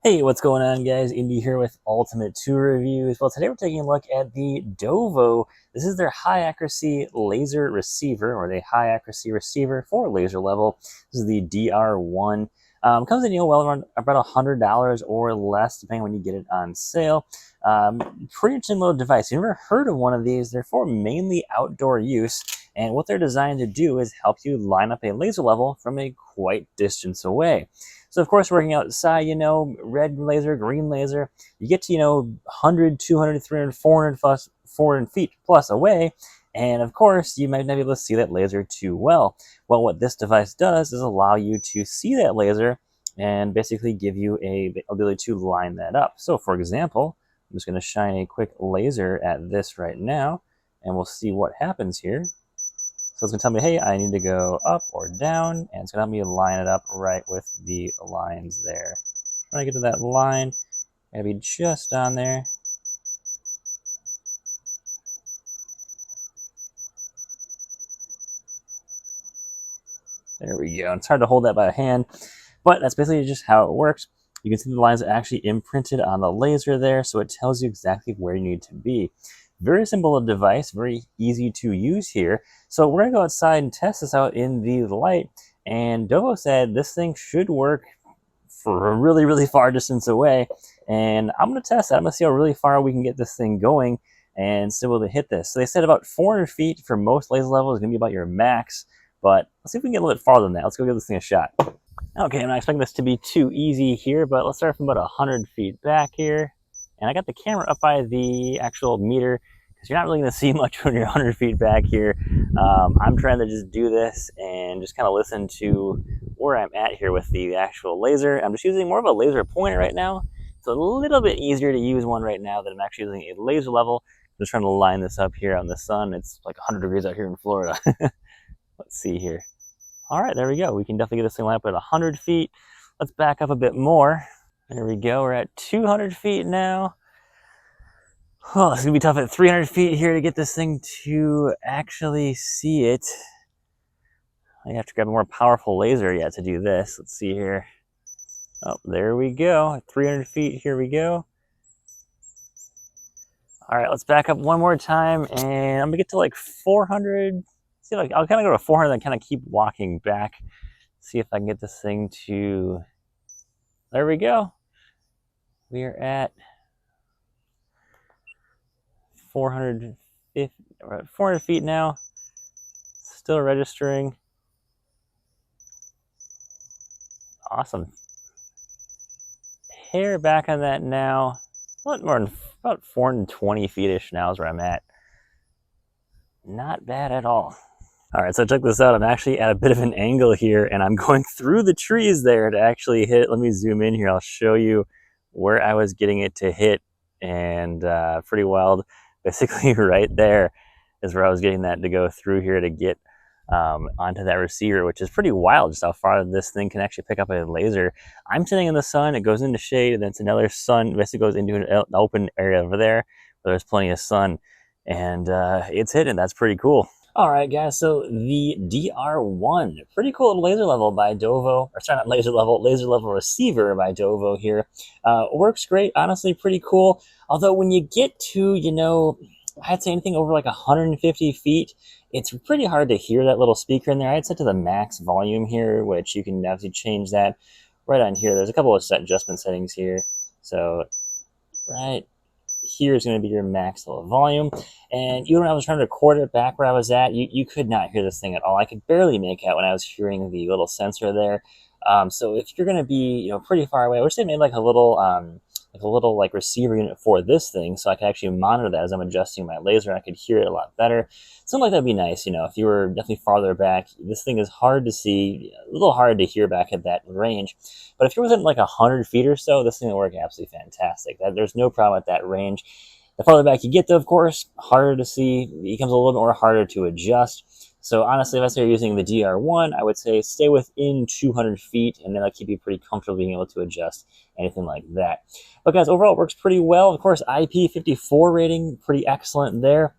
Hey, what's going on, guys? Indy here with Ultimate 2 Reviews. Well, today we're taking a look at the Dovoh. This is their high accuracy laser receiver, or the high accuracy receiver for laser level. This is the DR1. Comes in, well, around about $100 or less, depending when you get it on sale. Pretty interesting little device. You've never heard of one of these. They're for mainly outdoor use, and what they're designed to do is help you line up a laser level from a quite distance away. So, of course, working outside, red laser, green laser, you get to, 100, 200, 300, 400, 400 feet plus away. And of course, you might not be able to see that laser too well. Well, what this device does is allow you to see that laser and basically give you a ability to line that up. So, for example, I'm just going to shine a quick laser at this right now, and we'll see what happens here. So it's going to tell me, hey, I need to go up or down, and it's going to help me line it up right with the lines there. When I get to that line, I gotta be just on there. There we go. It's hard to hold that by hand, but that's basically just how it works. You can see the lines are actually imprinted on the laser there, so it tells you exactly where you need to be. Very simple device, very easy to use here. So we're gonna go outside and test this out in the light, and Dovoh said this thing should work for a really, really far distance away, and I'm gonna test that. I'm gonna see how really far we can get this thing going and still able to hit this. So they said about 400 feet for most laser levels is gonna be about your max, but let's see if we can get a little bit farther than that. Let's go give this thing a shot. Okay, I'm not expecting this to be too easy here, but let's start from about 100 feet back here. And I got the camera up by the actual meter because you're not really going to see much when you're 100 feet back here. I'm trying to just do this and just kind of listen to where I'm at here with the actual laser. I'm just using more of a laser pointer right now. It's a little bit easier to use one right now than I'm actually using a laser level. I'm just trying to line this up here on the sun. It's like 100 degrees out here in Florida. Let's see here. All right, there we go. We can definitely get this thing lined up at 100 feet. Let's back up a bit more. There we go. We're at 200 feet now. Oh, it's going to be tough at 300 feet here to get this thing to actually see it. I have to grab a more powerful laser yet to do this. Let's see here. Oh, there we go. At 300 feet, here we go. All right, let's back up one more time, and I'm going to get to like 400. See, like I'll kind of go to 400 and kind of keep walking back. See if I can get this thing to, there we go. We are at 400 feet now. Still registering. Awesome. Hair back on that now. What more than about 420 feet-ish now is where I'm at. Not bad at all. All right, so check this out. I'm actually at a bit of an angle here, and I'm going through the trees there to actually hit. Let me zoom in here. I'll show you where I was getting it to hit, and pretty wild. Basically, right there is where I was getting that to go through here to get onto that receiver, which is pretty wild, just how far this thing can actually pick up a laser. I'm sitting in the sun, it goes into shade, and then it's another sun, basically goes into an open area over there where there's plenty of sun, and it's hitting. That's pretty cool. All right, guys, so the DR1, pretty cool little laser level by Dovoh, or sorry, not laser level receiver by Dovoh here. Works great, honestly, pretty cool. Although when you get to, I'd say anything over like 150 feet, it's pretty hard to hear that little speaker in there. I'd set to the max volume here, which you can obviously change that right on here. There's a couple of adjustment settings here. So right here is going to be your max level volume. And even when I was trying to record it back where I was at, you could not hear this thing at all. I could barely make out when I was hearing the little sensor there. So if you're going to be, pretty far away, I wish they made like a little receiver unit for this thing, so I could actually monitor that as I'm adjusting my laser, and I could hear it a lot better. Something like that'd be nice, if you were definitely farther back. This thing is hard to see, a little hard to hear back at that range. But if you're within like 100 feet or so, this thing will work absolutely fantastic. There's no problem at that range. The farther back you get, though, of course, harder to see. It becomes a little bit more harder to adjust. So honestly, if I say you're using the DR1, I would say stay within 200 feet, and then I'll keep you pretty comfortable being able to adjust anything like that. But guys, overall it works pretty well. Of course, IP54 rating, pretty excellent there.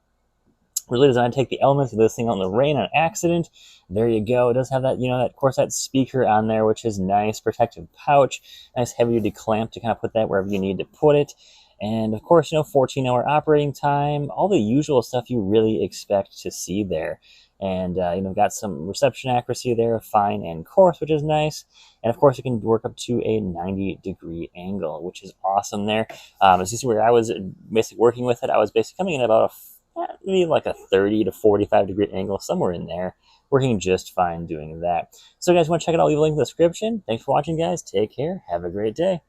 really designed to take the elements of this thing out in the rain on accident. There you go. It does have that, that, of course, that speaker on there, which is nice. Protective pouch, nice heavy-duty clamp to kind of put that wherever you need to put it. And of course, 14-hour operating time, all the usual stuff you really expect to see there. And, got some reception accuracy there, fine and coarse, which is nice. And of course, it can work up to a 90-degree angle, which is awesome there. As you see where I was basically working with it, I was basically coming in about maybe like a 30 to 45-degree angle, somewhere in there, working just fine doing that. So guys, want to check it out, leave a link in the description. Thanks for watching, guys. Take care. Have a great day.